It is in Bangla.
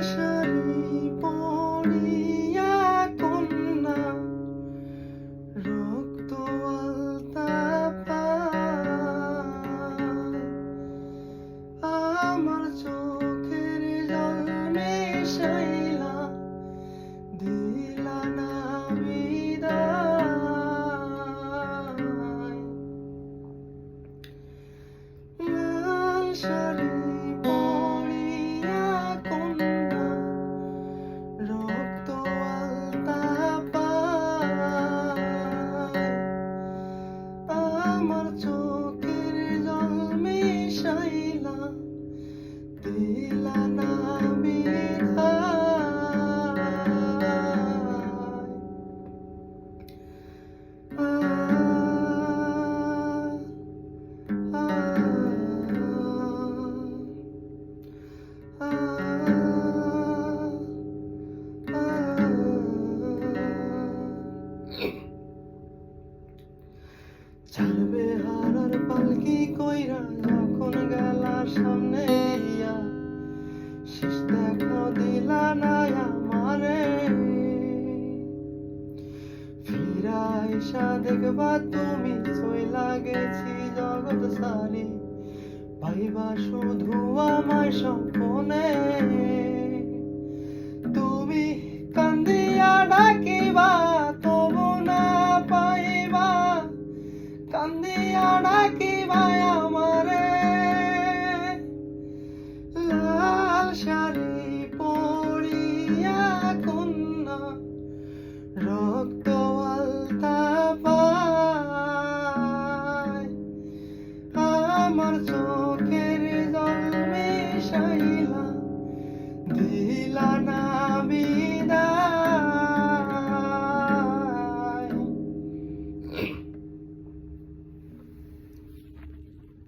শাড়ি পরিয়া কন্যা রক্ত আলতা পায় আমার চোখের জল মিশাইলা দিলা না বিদায় লাল শাড়ি পরিয়া কন্যা রক্ত আলতা পায় আমার চোখের জল মিশাইলা দিলা না বিদায় ছাড়বে হারার পালকি কইরা যখন গেলার সামনে দিয়া শেষ দেখা দিলা না আমারে ফিরা এসা দেখবা তুমি চইলা গেছি জগৎ সারি পাইবা শুধু আমায় স্বপ্নে তুমি কান্দিয়া ডাকিবা তবু না পাইবা কান্দিয়া ডাকিবা আমারে লাল শাড়ি পরিয়া কন্যা রক্ত আলতা পায় আমার